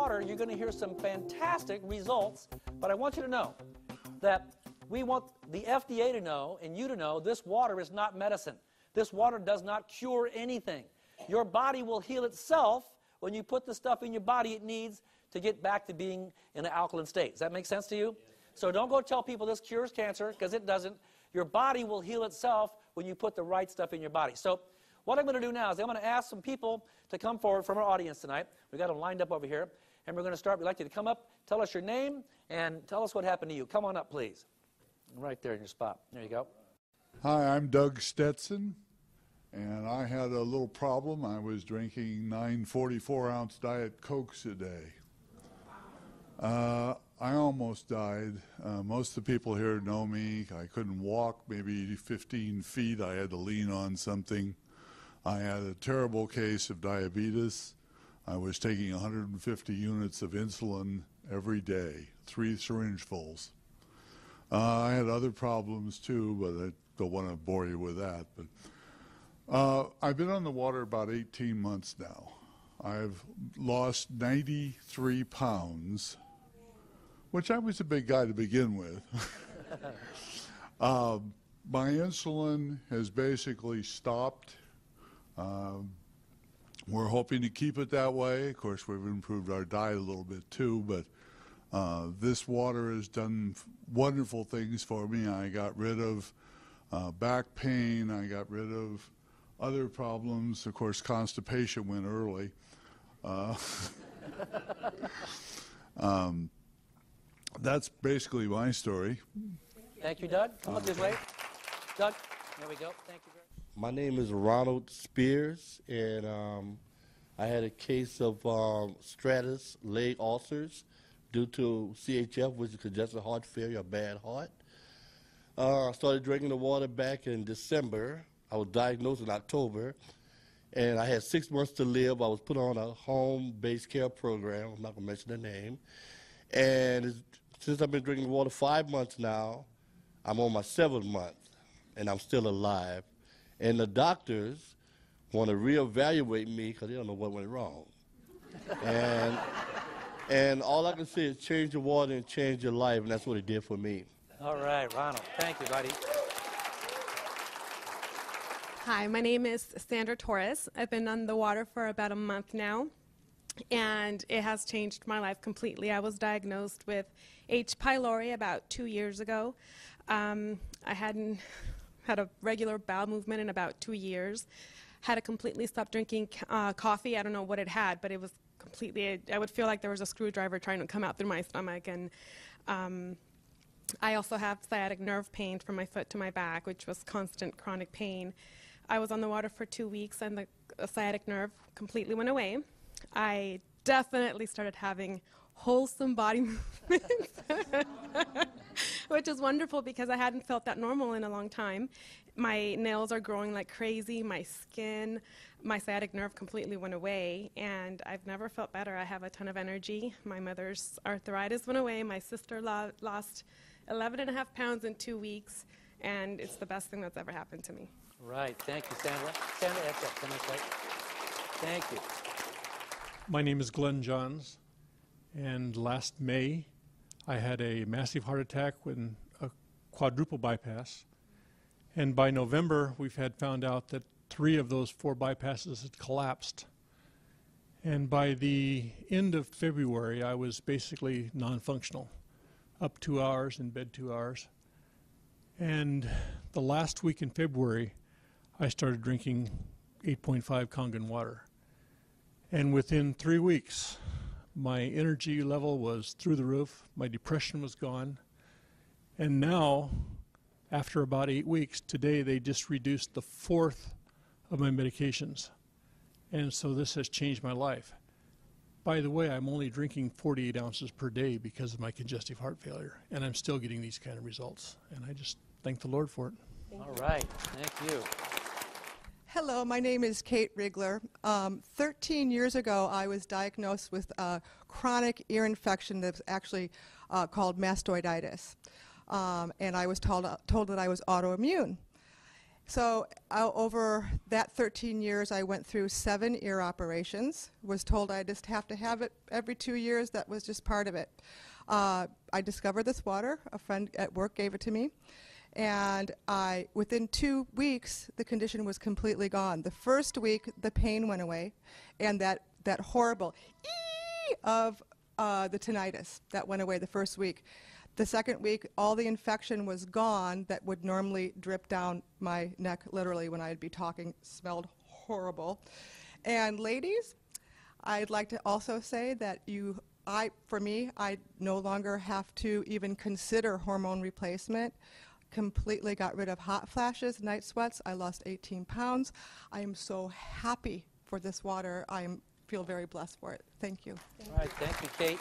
water, you're going to hear some fantastic results. But I want you to know that we want the FDA to know and you to know this water is not medicine. This water does not cure anything. Your body will heal itself when you put the stuff in your body it needs to get back to being in an alkaline state. Does that make sense to you? So don't go tell people this cures cancer, because it doesn't. Your body will heal itself when you put the right stuff in your body. So what I'm going to do now is I'm going to ask some people to come forward from our audience tonight. We've got them lined up over here. And we're going to start. We'd like you to come up, tell us your name, and tell us what happened to you. Come on up, please. Right there in your spot. There you go. Hi, I'm Doug Stetson, and I had a little problem. I was drinking 9 44-ounce Diet Cokes a day. I almost died. Most of the people here know me. I couldn't walk maybe 15 feet. I had to lean on something. I had a terrible case of diabetes. I was taking 150 units of insulin every day, 3 syringefuls. I had other problems too, but I don't want to bore you with that. But I've been on the water about 18 months now. I've lost 93 pounds, which I was a big guy to begin with. My insulin has basically stopped. We're hoping to keep it that way. Of course, we've improved our diet a little bit too, but this water has done wonderful things for me. I got rid of back pain. I got rid of other problems. Of course, constipation went early. That's basically my story. Thank you, Doug. Come up this way. Doug, there we go. Thank you very much. My name is Ronald Spears, and I had a case of stratus leg ulcers due to CHF, which is congestive heart failure, a bad heart. I started drinking the water back in December. I was diagnosed in October, and I had 6 months to live. I was put on a home-based care program. I'm not going to mention the name. And since I've been drinking water 5 months now, I'm on my 7th month, and I'm still alive. And the doctors want to reevaluate me because they don't know what went wrong. And all I can say is change the water and change your life, and that's what it did for me. All right, Ronald. Thank you, buddy. Hi, my name is Sandra Torres. I've been on the water for about a month now, and it has changed my life completely. I was diagnosed with H. pylori about 2 years ago. I hadn't had a regular bowel movement in about 2 years. Had to completely stop drinking coffee. I don't know what it had, but it was completely, I would feel like there was a screwdriver trying to come out through my stomach. And I also have sciatic nerve pain from my foot to my back, which was constant chronic pain. I was on the water for 2 weeks, and the sciatic nerve completely went away. I definitely started having wholesome body movements, which is wonderful because I hadn't felt that normal in a long time. My nails are growing like crazy, my skin, my sciatic nerve completely went away, and I've never felt better. I have a ton of energy. My mother's arthritis went away. My sister lost 11.5 pounds in 2 weeks, and it's the best thing that's ever happened to me. Right. Thank you, Sandra. Sandra, that's it. Come this way. Thank you. My name is Glenn Johns, and last May I had a massive heart attack with a quadruple bypass. And by November, we've had found out that 3 of those 4 bypasses had collapsed. And by the end of February, I was basically non-functional, up 2 hours, in bed 2 hours. And the last week in February, I started drinking 8.5 Kangen water. And within 3 weeks, my energy level was through the roof, my depression was gone. And now, after about 8 weeks, today they just reduced the 4th of my medications. And so this has changed my life. By the way, I'm only drinking 48 ounces per day because of my congestive heart failure, and I'm still getting these kind of results. And I just thank the Lord for it. All right. Thank you. Hello, my name is Kate Rigler. 13 years ago, I was diagnosed with a chronic ear infection that's actually called mastoiditis. And I was told that I was autoimmune. So over that 13 years, I went through 7 ear operations. Was told I just have to have it every 2 years. That was just part of it. I discovered this water. A friend at work gave it to me. And within 2 weeks, the condition was completely gone. The first week, the pain went away, and that horrible ee of the tinnitus, that went away the first week. The second week, all the infection was gone that would normally drip down my neck, literally, when I'd be talking. Smelled horrible. And ladies, I'd like to also say that for me, I no longer have to even consider hormone replacement. Completely got rid of hot flashes, night sweats. I lost 18 pounds. I am so happy for this water. I feel very blessed for it. Thank you. All right, thank you, Kate.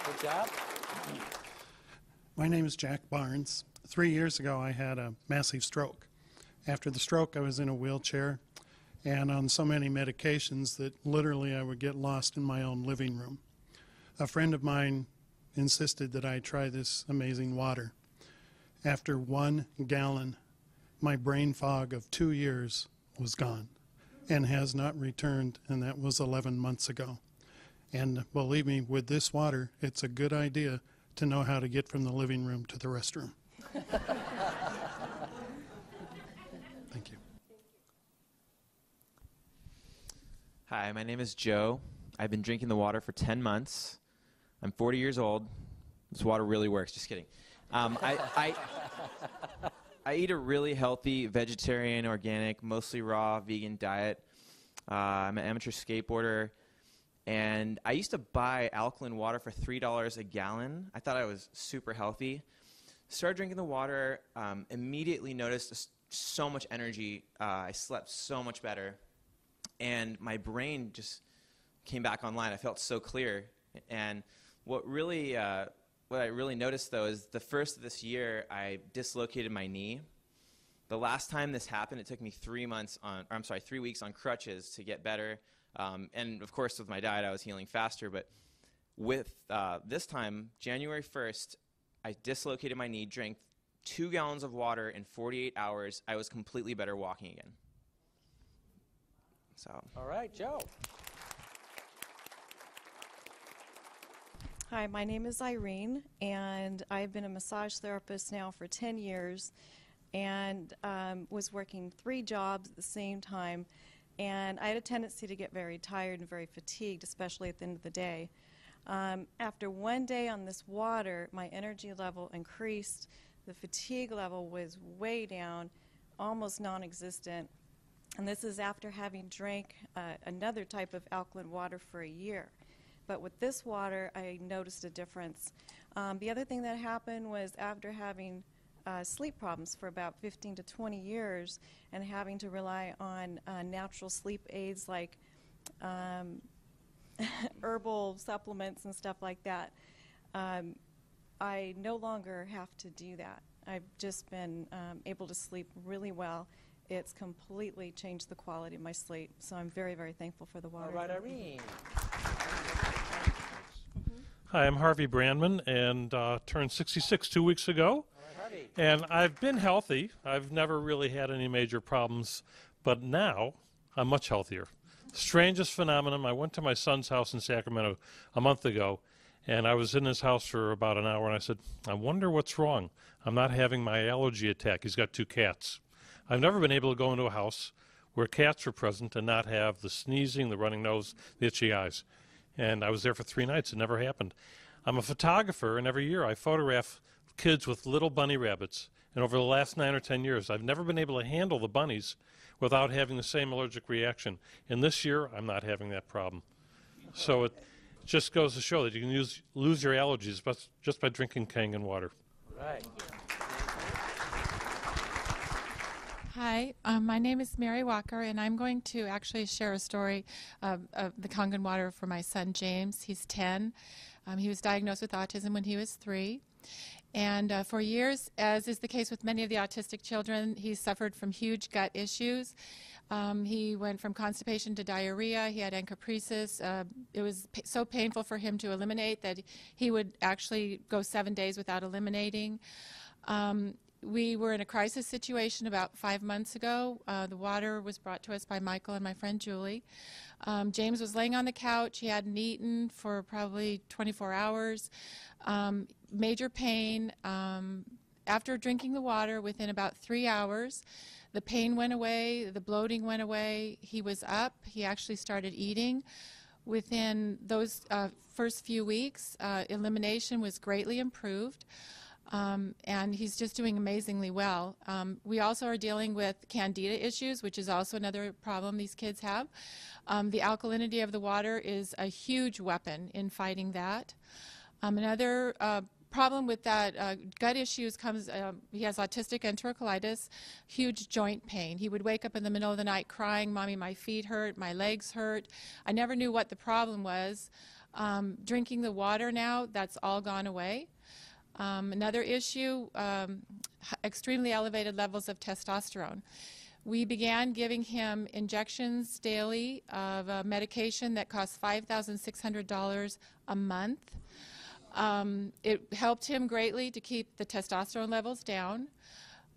Good job. My name is Jack Barnes. 3 years ago, I had a massive stroke. After the stroke, I was in a wheelchair and on so many medications that literally I would get lost in my own living room. A friend of mine insisted that I try this amazing water. After 1 gallon, my brain fog of 2 years was gone and has not returned, and that was 11 months ago. And believe me, with this water, it's a good idea to know how to get from the living room to the restroom. Thank you. Hi, my name is Joe. I've been drinking the water for 10 months. I'm 40 years old. This water really works. Just kidding. I eat a really healthy vegetarian, organic, mostly raw, vegan diet. I'm an amateur skateboarder. And I used to buy alkaline water for $3 a gallon. I thought I was super healthy. Started drinking the water, immediately noticed so much energy. I slept so much better. And my brain just came back online. I felt so clear. And what I really noticed, though, is the first of this year, I dislocated my knee. The last time this happened, it took me 3 weeks on crutches to get better. And, of course, with my diet, I was healing faster. But with this time, January 1st, I dislocated my knee, drank 2 gallons of water in 48 hours. I was completely better walking again. So. All right, Joe. Hi, my name is Irene, and I've been a massage therapist now for 10 years and was working 3 jobs at the same time. And I had a tendency to get very tired and very fatigued, especially at the end of the day. After 1 day on this water, my energy level increased. The fatigue level was way down, almost non-existent. And this is after having drank another type of alkaline water for a year. But with this water, I noticed a difference. The other thing that happened was after having sleep problems for about 15 to 20 years and having to rely on natural sleep aids like herbal supplements and stuff like that, I no longer have to do that. I've just been able to sleep really well. It's completely changed the quality of my sleep, so I'm very, very thankful for the water. All right, Irene. Hi, I'm Harvey Brandman, and turned 66 2 weeks ago. All right, Harvey. And I've been healthy. I've never really had any major problems, but now I'm much healthier. Strangest phenomenon, I went to my son's house in Sacramento a month ago, and I was in his house for about an hour, and I said, I wonder what's wrong. I'm not having my allergy attack. He's got 2 cats. I've never been able to go into a house where cats were present and not have the sneezing, the running nose, the itchy eyes. And I was there for 3 nights. It never happened. I'm a photographer, and every year I photograph kids with little bunny rabbits. And over the last 9 or 10 years, I've never been able to handle the bunnies without having the same allergic reaction. And this year, I'm not having that problem. So it just goes to show that you can lose your allergies just by drinking Kangen water. Right. Hi, my name is Mary Walker, and I'm going to actually share a story of the Kangen water for my son James. He's 10. He was diagnosed with autism when he was 3. And for years, as is the case with many of the autistic children, he suffered from huge gut issues. He went from constipation to diarrhea. He had encopresis. It was so painful for him to eliminate that he would actually go 7 days without eliminating. We were in a crisis situation about 5 months ago. The water was brought to us by Michael and my friend Julie. James was laying on the couch. He hadn't eaten for probably 24 hours. Major pain. After drinking the water, within about 3 hours, the pain went away, the bloating went away. He was up. He actually started eating. Within those first few weeks, elimination was greatly improved. And he's just doing amazingly well. We also are dealing with candida issues, which is also another problem these kids have. The alkalinity of the water is a huge weapon in fighting that. Another problem with that gut issues comes, he has autistic enterocolitis, huge joint pain. He would wake up in the middle of the night crying, "Mommy, my feet hurt, my legs hurt." I never knew what the problem was. Drinking the water now, that's all gone away. Another issue, extremely elevated levels of testosterone. We began giving him injections daily of a medication that costs $5,600 a month. It helped him greatly to keep the testosterone levels down.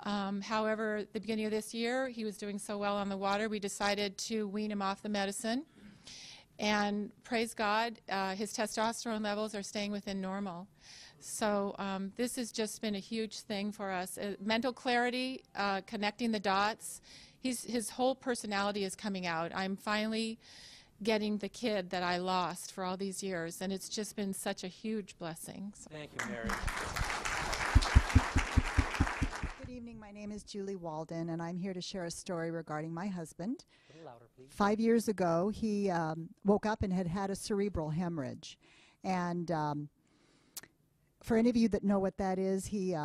However, at the beginning of this year, he was doing so well on the water, we decided to wean him off the medicine. And praise God, his testosterone levels are staying within normal. So this has just been a huge thing for us. Mental clarity, connecting the dots. His whole personality is coming out. I'm finally getting the kid that I lost for all these years, and it's just been such a huge blessing. So. Thank you, Mary. Good evening. My name is Julie Walden, and I'm here to share a story regarding my husband. A little louder, please. 5 years ago, he woke up and had a cerebral hemorrhage. And for any of you that know what that is, he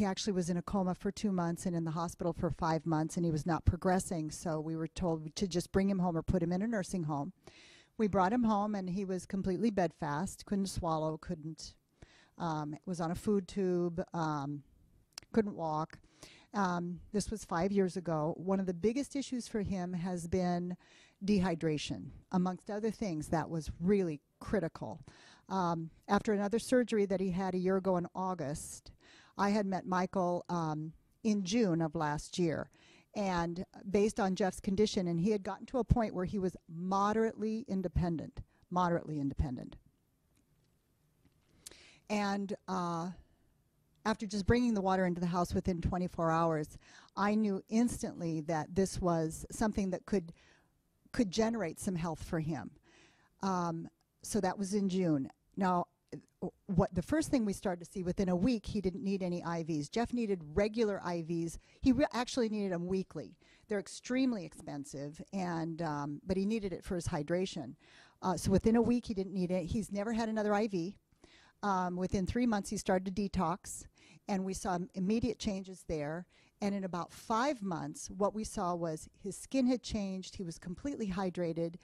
actually was in a coma for 2 months and in the hospital for 5 months, and he was not progressing. So we were told to just bring him home or put him in a nursing home. We brought him home, and he was completely bedfast, couldn't swallow, was on a food tube, couldn't walk. This was 5 years ago. One of the biggest issues for him has been dehydration. Amongst other things, that was really critical. After another surgery that he had a year ago in August, I had met Michael in June of last year. And based on Jeff's condition, and he had gotten to a point where he was moderately independent. And after just bringing the water into the house within 24 hours, I knew instantly that this was something that could generate some health for him. So that was in June. Now, the first thing we started to see, within a week, he didn't need any IVs. Jeff needed regular IVs. He actually needed them weekly. They're extremely expensive, and but he needed it for his hydration. So within a week, he didn't need it. He's never had another IV. Within 3 months, he started to detox, and we saw immediate changes there. And in about 5 months, what we saw was his skin had changed. He was completely hydrated.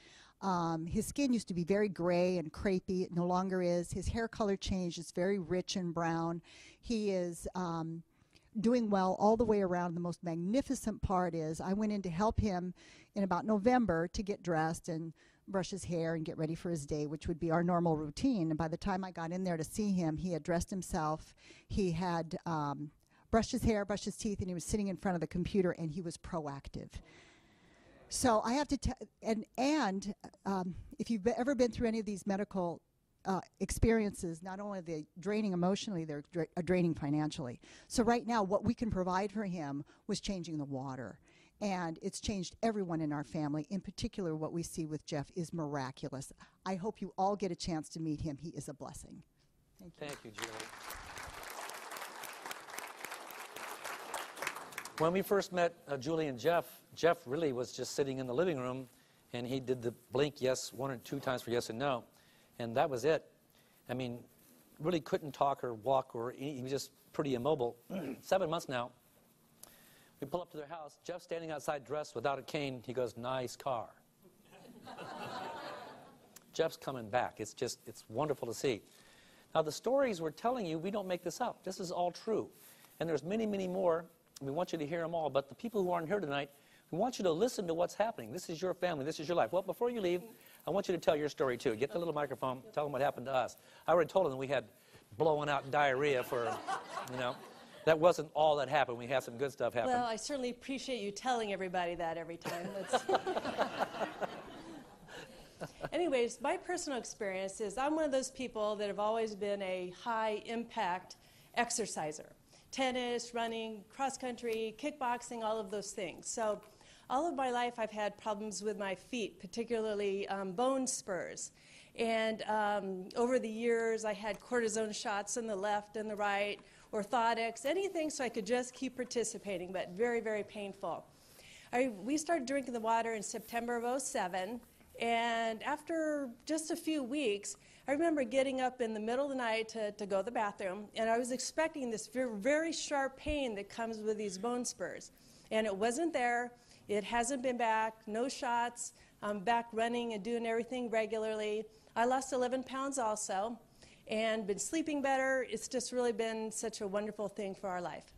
His skin used to be very gray and crepey. It no longer is. His hair color changed. It's very rich and brown. He is doing well all the way around. The most magnificent part is I went in to help him in about November to get dressed and brush his hair and get ready for his day, which would be our normal routine. And by the time I got in there to see him, he had dressed himself. He had brushed his hair, brushed his teeth, and he was sitting in front of the computer, and he was proactive. So I have to tell, and if you've ever been through any of these medical experiences, not only are they draining emotionally, they're draining financially. So right now, what we can provide for him was changing the water. And it's changed everyone in our family. In particular, what we see with Jeff is miraculous. I hope you all get a chance to meet him. He is a blessing. Thank you. Thank you, Julie. When we first met Julie and Jeff really was just sitting in the living room, and he did the blink yes 1 or 2 times for yes and no, and that was it. I mean, really couldn't talk or walk or he was just pretty immobile. 7 months now. We pull up to their house. Jeff's standing outside dressed without a cane. He goes, "Nice car." Jeff's coming back. It's wonderful to see. Now, the stories we're telling you, we don't make this up. This is all true. And there's many, many more. We want you to hear them all. But the people who aren't here tonight, we want you to listen to what's happening. This is your family. This is your life. Well, before you leave, I want you to tell your story, too. Get the little microphone. Tell them what happened to us. I already told them we had blowing out diarrhea for, that wasn't all that happened. We had some good stuff happen. Well, I certainly appreciate you telling everybody that every time. Anyways, my personal experience is I'm one of those people that have always been a high-impact exerciser. Tennis, running, cross-country, kickboxing, all of those things. So all of my life I've had problems with my feet, particularly bone spurs. And over the years I had cortisone shots in the left and the right, orthotics, anything so I could just keep participating, but very, very painful. We started drinking the water in September of '07, and after just a few weeks, I remember getting up in the middle of the night to go to the bathroom, and I was expecting this very, very sharp pain that comes with these bone spurs. And it wasn't there. It hasn't been back. No shots. I'm back running and doing everything regularly. I lost 11 pounds also and been sleeping better. It's just really been such a wonderful thing for our life.